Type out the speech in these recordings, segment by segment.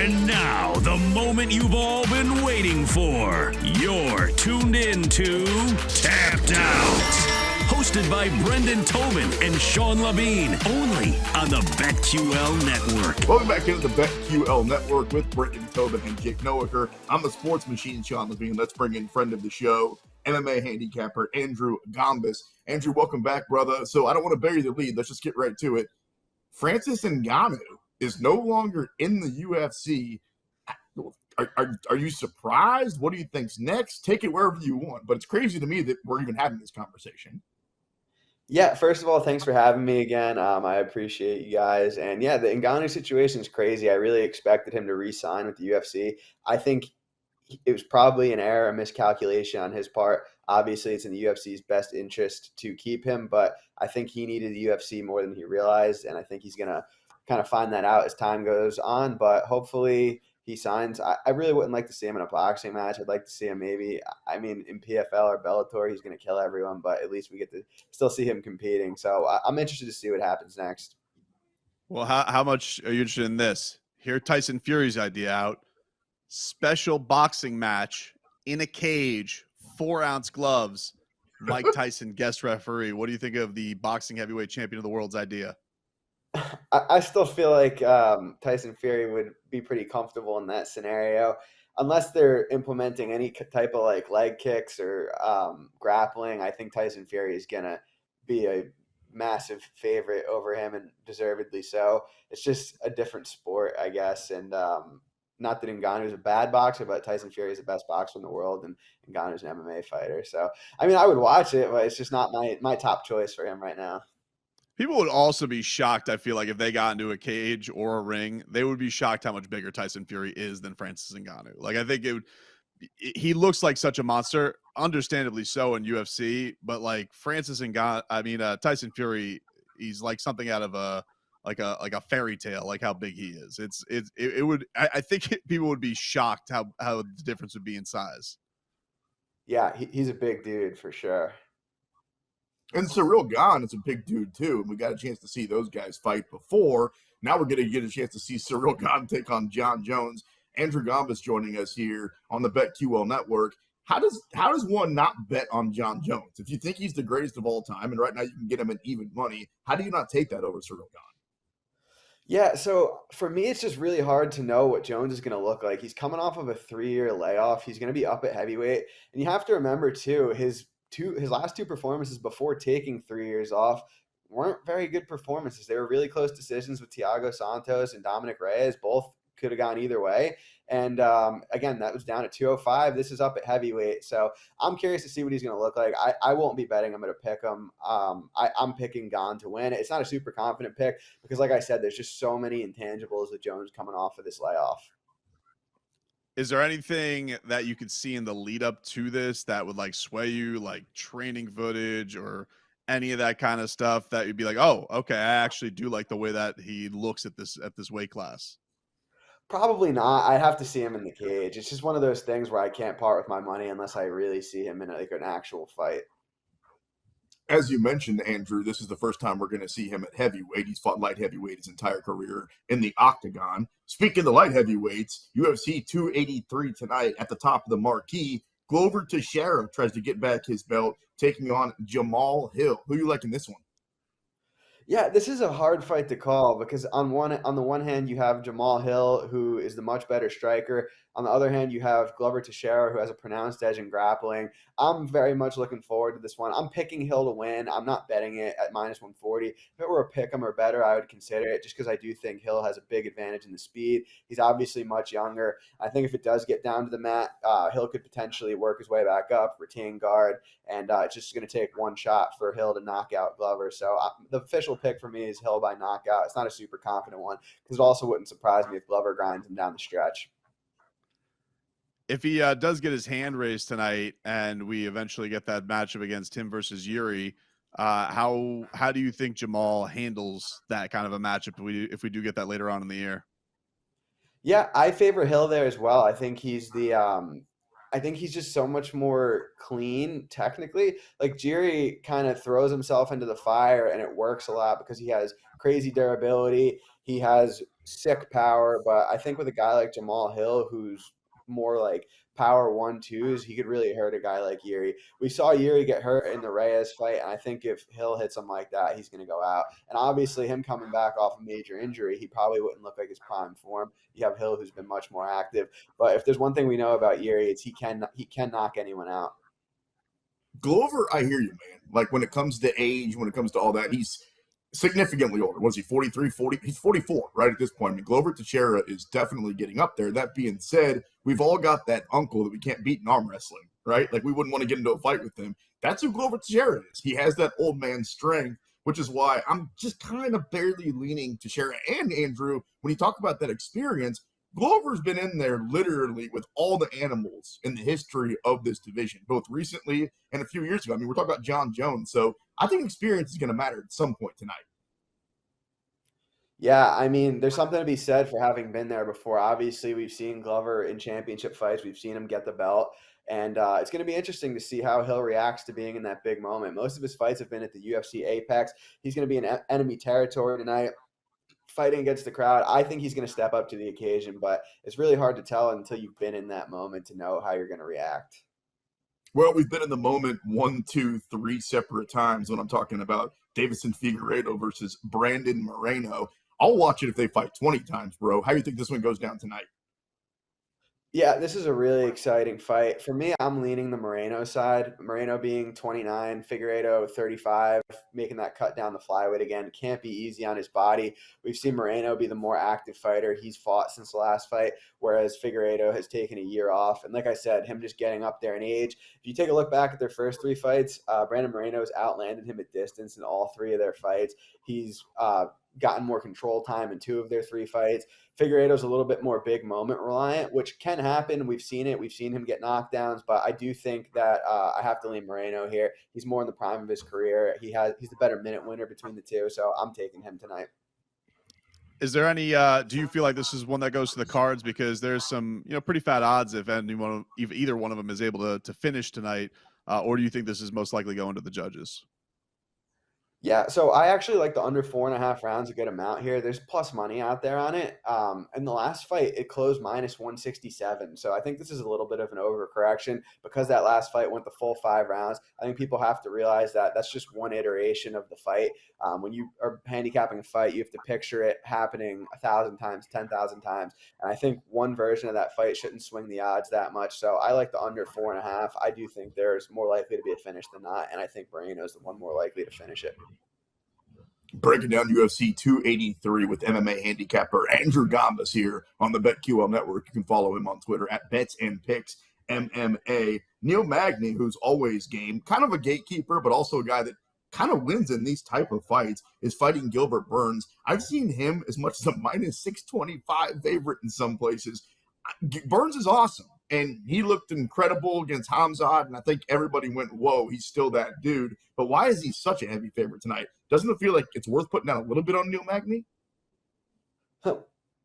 And now, the moment you've all been waiting for. You're tuned in to Tapped Out. Hosted by Brendan Tobin and Sean Levine. Only on the BetQL Network. Welcome back into the BetQL Network with Brendan Tobin and Jake Noacker. I'm the sports machine, Sean Levine. Let's bring in friend of the show, MMA handicapper Andrew Gombas. Andrew, welcome back, brother. So I don't want to bury the lead. Let's just get right to it. Francis Ngannou is no longer in the UFC. Are you surprised? What do you think's next? Take it wherever you want. But it's crazy to me that we're even having this conversation. Yeah, first of all, thanks for having me again. I appreciate you guys. And yeah, the Ngannou situation is crazy. I really expected him to re-sign with the UFC. I think it was probably an error, a miscalculation on his part. Obviously, it's in the UFC's best interest to keep him, but I think he needed the UFC more than he realized, and I think he's going to kind of find that out as time goes on, but hopefully he signs. I really wouldn't like to see him in a boxing match. I'd like to see him maybe, in PFL or Bellator. He's going to kill everyone, but at least we get to still see him competing. So I'm interested to see what happens next. Well, how much are you interested in this? Hear Tyson Fury's idea out. Special boxing match in a cage, 4-ounce gloves, Mike Tyson guest referee. What do you think of the boxing heavyweight champion of the world's idea? I still feel like Tyson Fury would be pretty comfortable in that scenario, unless they're implementing any type of like leg kicks or grappling. I think Tyson Fury is gonna be a massive favorite over him, and deservedly so. It's just a different sport, I guess, and not that Ngannou is a bad boxer, but Tyson Fury is the best boxer in the world, and Ngannou's an MMA fighter. So I would watch it, but it's just not my top choice for him right now. People would also be shocked, I feel like, if they got into a cage or a ring, they would be shocked how much bigger Tyson Fury is than Francis Ngannou. Like, I think he looks like such a monster, understandably so in UFC, but like Tyson Fury, he's like something out of a fairy tale, like how big he is. I think people would be shocked how the difference would be in size. Yeah, he's a big dude for sure. And Ciryl Gane is a big dude, too. And we got a chance to see those guys fight before. Now we're going to get a chance to see Ciryl Gane take on John Jones. Andrew Gombas joining us here on the BetQL Network. How does one not bet on John Jones? If you think he's the greatest of all time, and right now you can get him at even money, how do you not take that over Ciryl Gane? Yeah, so for me, it's just really hard to know what Jones is going to look like. He's coming off of a 3-year layoff. He's going to be up at heavyweight. And you have to remember, too, his last two performances before taking 3 years off weren't very good performances. They were really close decisions with Thiago Santos and Dominic Reyes. Both could have gone either way. And again, that was down at 205. This is up at heavyweight. So I'm curious to see what he's going to look like. I won't be betting I'm going to pick him. I'm picking Gane to win. It's not a super confident pick because, like I said, there's just so many intangibles with Jones coming off of this layoff. Is there anything that you could see in the lead up to this that would like sway you, like training footage or any of that kind of stuff that you'd be like, oh, okay, I actually do like the way that he looks at this weight class? Probably not. I'd have to see him in the cage. It's just one of those things where I can't part with my money unless I really see him in like an actual fight. As you mentioned, Andrew, this is the first time we're going to see him at heavyweight. He's fought light heavyweight his entire career in the octagon. Speaking of the light heavyweights, UFC 283 tonight at the top of the marquee. Glover Teixeira tries to get back his belt, taking on Jamal Hill. Who you like in this one? Yeah, this is a hard fight to call because on the one hand you have Jamal Hill, who is the much better striker. On the other hand, you have Glover Teixeira, who has a pronounced edge in grappling. I'm very much looking forward to this one. I'm picking Hill to win. I'm not betting it at -140. If it were a pick 'em or better, I would consider it just because I do think Hill has a big advantage in the speed. He's obviously much younger. I think if it does get down to the mat, Hill could potentially work his way back up, retain guard, and it's just going to take one shot for Hill to knock out Glover. So the official pick for me is Hill by knockout. It's not a super confident one because it also wouldn't surprise me if Glover grinds him down the stretch. If he does get his hand raised tonight and we eventually get that matchup against him versus Yuri, how do you think Jamal handles that kind of a matchup if we do get that later on in the year? Yeah, I favor Hill there as well. I think he's just so much more clean technically. Like Jiri kind of throws himself into the fire and it works a lot because he has crazy durability. He has sick power, but I think with a guy like Jamal Hill, who's more like power 1-2s, he could really hurt a guy like Yuri. We saw Yuri get hurt in the Reyes fight, and I think if Hill hits him like that, he's going to go out. And obviously, him coming back off a major injury, he probably wouldn't look like his prime form. You have Hill, who's been much more active. But if there's one thing we know about Yuri, it's he can knock anyone out. Glover, I hear you, man. Like when it comes to age, when it comes to all that, he's significantly older. Was he 43, 40? He's 44 right at this point. I mean, Glover Teixeira is definitely getting up there. That being said, we've all got that uncle that we can't beat in arm wrestling, right? Like we wouldn't want to get into a fight with him. That's who Glover Teixeira is. He has that old man strength, which is why I'm just kind of barely leaning Teixeira. And Andrew, when you talk about that experience, Glover's been in there literally with all the animals in the history of this division, both recently and a few years ago. I mean, we're talking about John Jones. So I think experience is going to matter at some point tonight. Yeah, I mean, there's something to be said for having been there before. Obviously, we've seen Glover in championship fights. We've seen him get the belt. And it's going to be interesting to see how Hill reacts to being in that big moment. Most of his fights have been at the UFC Apex. He's going to be in enemy territory tonight, fighting against the crowd. I think he's going to step up to the occasion, but it's really hard to tell until you've been in that moment to know how you're going to react. Well, we've been in the moment 1, 2, 3 separate times when I'm talking about Davison Figueiredo versus Brandon Moreno. I'll watch it if they fight 20 times, bro. How do you think this one goes down tonight? Yeah, this is a really exciting fight. For me, I'm leaning the Moreno side. Moreno being 29, Figueiredo 35, making that cut down the flyweight again. Can't be easy on his body. We've seen Moreno be the more active fighter. He's fought since the last fight, whereas Figueiredo has taken a year off. And like I said, him just getting up there in age. If you take a look back at their first 3 fights, Brandon Moreno's outlanded him at distance in all 3 of their fights. He's gotten more control time in 2 of their 3 fights. Figueiredo's a little bit more big moment reliant, which can happen. We've seen it. We've seen him get knockdowns, but I do think that I have to lean Moreno here. He's more in the prime of his career. He's the better minute winner between the 2, so I'm taking him tonight. Is there any do you feel like this is one that goes to the cards, because there's some pretty fat odds if either one of them is able to finish tonight, or do you think this is most likely going to the judges? Yeah, so I actually like the under 4.5 rounds a good amount here. There's plus money out there on it. In the last fight, it closed minus 167. So I think this is a little bit of an overcorrection because that last fight went the full 5 rounds. I think people have to realize that that's just one iteration of the fight. When you are handicapping a fight, you have to picture it happening 1,000 times, 10,000 times. And I think one version of that fight shouldn't swing the odds that much. So I like the under 4.5. I do think there's more likely to be a finish than not. And I think Moreno's the one more likely to finish it. Breaking down UFC 283 with MMA handicapper Andrew Gombas here on the BetQL network. You can follow him on Twitter at Bets and Picks MMA. Neil Magny, who's always game, kind of a gatekeeper, but also a guy that kind of wins in these type of fights, is fighting Gilbert Burns. I've seen him as much as a minus 625 favorite in some places. Burns is awesome, and he looked incredible against Hamzat, and I think everybody went, whoa, he's still that dude. But why is he such a heavy favorite tonight? Doesn't it feel like it's worth putting down a little bit on Neil Magny?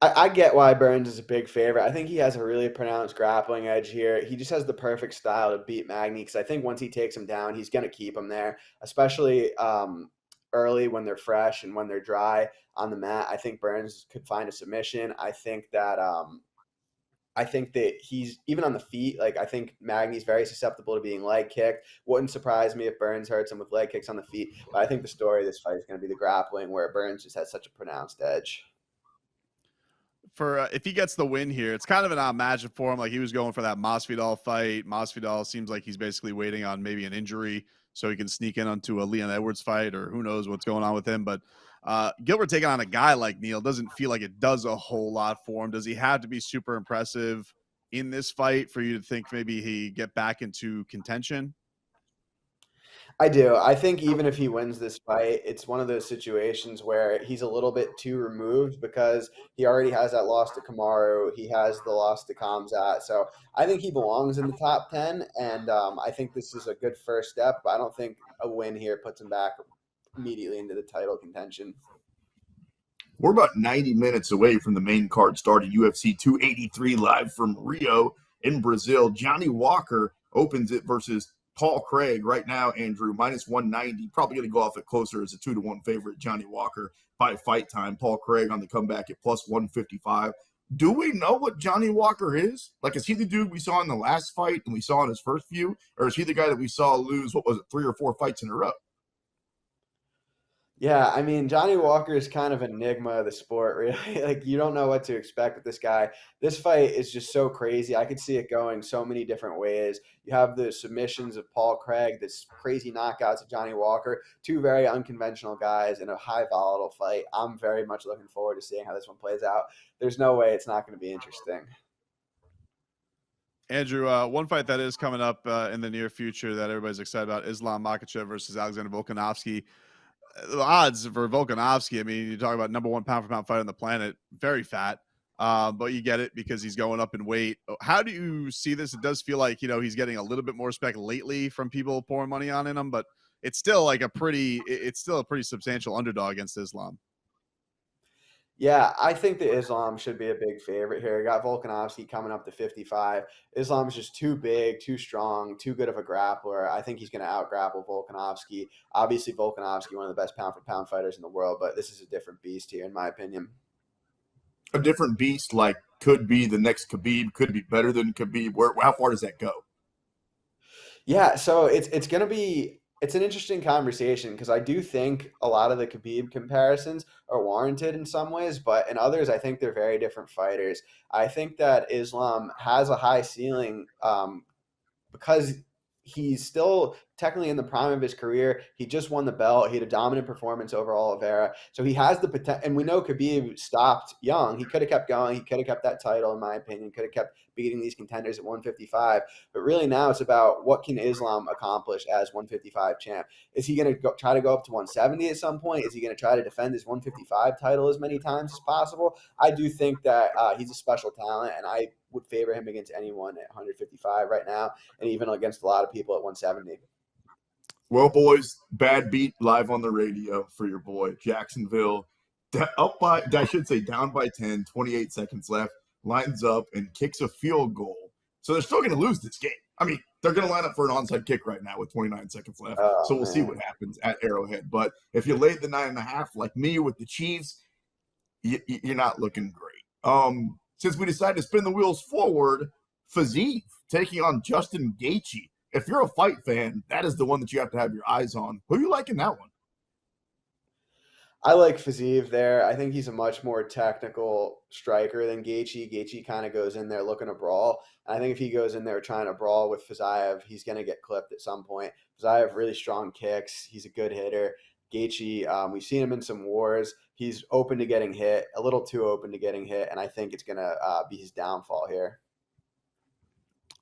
I get why Burns is a big favorite. I think he has a really pronounced grappling edge here. He just has the perfect style to beat Magny, because I think once he takes him down, he's going to keep him there, especially early when they're fresh and when they're dry on the mat. I think Burns could find a submission. I think that he's even on the feet. Like, I think Magny's very susceptible to being leg kicked. Wouldn't surprise me if Burns hurts him with leg kicks on the feet. But I think the story of this fight is going to be the grappling, where Burns just has such a pronounced edge. For if he gets the win here, it's kind of an odd matchup for him. Like, he was going for that Masvidal fight. Masvidal seems like he's basically waiting on maybe an injury so he can sneak in onto a Leon Edwards fight, or who knows what's going on with him. But Gilbert taking on a guy like Neil doesn't feel like it does a whole lot for him. Does he have to be super impressive in this fight for you to think maybe he get back into contention? I do. I think even if he wins this fight, it's one of those situations where he's a little bit too removed, because he already has that loss to Kamaru. He has the loss to Khamzat. So I think he belongs in the top 10, and I think this is a good first step. But I don't think a win here puts him back immediately into the title contention. We're about 90 minutes away from the main card starting, UFC 283 live from Rio in Brazil. Johnny Walker opens it versus Paul Craig right now, Andrew, minus 190, probably going to go off it closer as a 2-1 favorite. Johnny Walker by fight time. Paul Craig on the comeback at plus 155. Do we know what Johnny Walker is? Like, is he the dude we saw in the last fight and we saw in his first few? Or is he the guy that we saw lose, 3 or 4 fights in a row? Yeah, I mean, Johnny Walker is kind of an enigma of the sport, really. Like, you don't know what to expect with this guy. This fight is just so crazy. I could see it going so many different ways. You have the submissions of Paul Craig, this crazy knockouts of Johnny Walker, two very unconventional guys in a high volatile fight. I'm very much looking forward to seeing how this one plays out. There's no way it's not going to be interesting. Andrew, one fight that is coming up in the near future that everybody's excited about, Islam Makhachev versus Alexander Volkanovski. The odds for Volkanovski, I mean, you talk about number 1 pound-for-pound fighter on the planet, very fat, but you get it because he's going up in weight. How do you see this? It does feel like, he's getting a little bit more respect lately from people pouring money on him, but it's still like a pretty substantial underdog against Islam. Yeah, I think that Islam should be a big favorite here. Got Volkanovski coming up to 55. Islam's just too big, too strong, too good of a grappler. I think he's going to out-grapple Volkanovski. Obviously, Volkanovski, one of the best pound-for-pound fighters in the world, but this is a different beast here, in my opinion. A different beast, like, could be the next Khabib, could be better than Khabib. How far does that go? Yeah, so it's going to be – it's an interesting conversation because I do think a lot of the Khabib comparisons are warranted in some ways, but in others, I think they're very different fighters. I think that Islam has a high ceiling because he's still technically in the prime of his career. He just won the belt. He had a dominant performance over Oliveira. So he has the potential. And we know Khabib stopped young. He could have kept going. He could have kept that title, in my opinion. Could have kept beating these contenders at 155. But really now it's about what can Islam accomplish as 155 champ. Is he going to try to go up to 170 at some point? Is he going to try to defend his 155 title as many times as possible? I do think that he's a special talent, and I would favor him against anyone at 155 right now, and even against a lot of people at 170. Well, boys, bad beat live on the radio for your boy. Jacksonville, down by 10, 28 seconds left, lines up and kicks a field goal. So they're still going to lose this game. I mean, they're going to line up for an onside kick right now with 29 seconds left. So we'll see what happens at Arrowhead. But if you laid the 9.5 like me with the Chiefs, you're not looking great. Since we decided to spin the wheels forward, Fiziev taking on Justin Gaethje. If you're a fight fan, that is the one that you have to have your eyes on. Who you like in that one? I like Fiziev there. I think he's a much more technical striker than Gaethje. Gaethje kind of goes in there looking to brawl. And I think if he goes in there trying to brawl with Fiziev, he's going to get clipped at some point. Fiziev, really strong kicks. He's a good hitter. Gaethje, we've seen him in some wars. He's open to getting hit, a little too open to getting hit, and I think it's going to be his downfall here.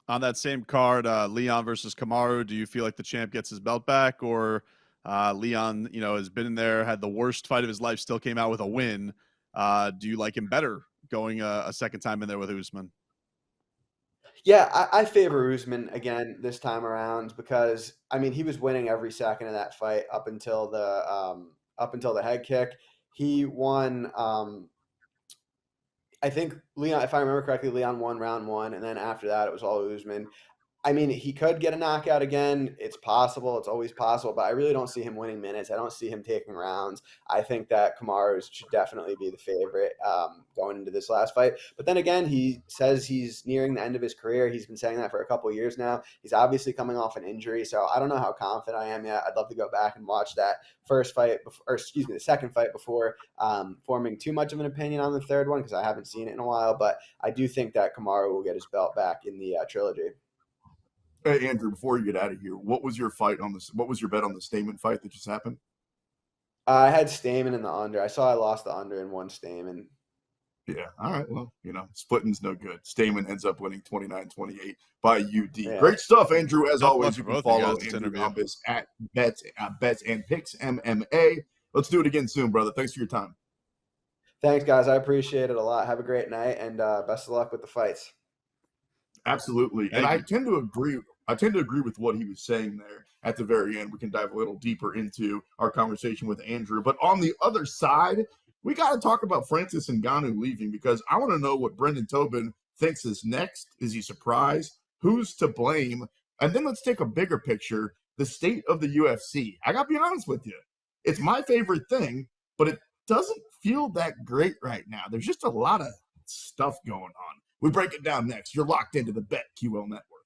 On that same card, Leon versus Kamaru, do you feel like the champ gets his belt back, or Leon, has been in there, had the worst fight of his life, still came out with a win? Do you like him better going a second time in there with Usman? Yeah, I favor Usman again this time around because he was winning every second of that fight up until the head kick. He won. I think Leon, if I remember correctly, Leon won round 1, and then after that it was all Usman. He could get a knockout again. It's possible. It's always possible. But I really don't see him winning minutes. I don't see him taking rounds. I think that Kamaru should definitely be the favorite going into this last fight. But then again, he says he's nearing the end of his career. He's been saying that for a couple of years now. He's obviously coming off an injury. So I don't know how confident I am yet. I'd love to go back and watch that the second fight before forming too much of an opinion on the third one because I haven't seen it in a while. But I do think that Kamaru will get his belt back in the trilogy. Hey, Andrew, before you get out of here, what was your bet on the Stamen fight that just happened? I had Stamen in the under. I saw I lost the under and won Stamen. Yeah. All right. Well, splitting's no good. Stamen ends up winning 29-28 by UD. Yeah. Great stuff, Andrew. As always, you can follow Andrew Gombas at Bets and Picks MMA. Let's do it again soon, brother. Thanks for your time. Thanks, guys. I appreciate it a lot. Have a great night, and best of luck with the fights. Absolutely. And I tend to agree with what he was saying there at the very end. We can dive a little deeper into our conversation with Andrew. But on the other side, we got to talk about Francis Ngannou leaving because I want to know what Brendan Tobin thinks is next. Is he surprised? Who's to blame? And then let's take a bigger picture, the state of the UFC. I got to be honest with you. It's my favorite thing, but it doesn't feel that great right now. There's just a lot of stuff going on. We break it down next. You're locked into the BetQL Network.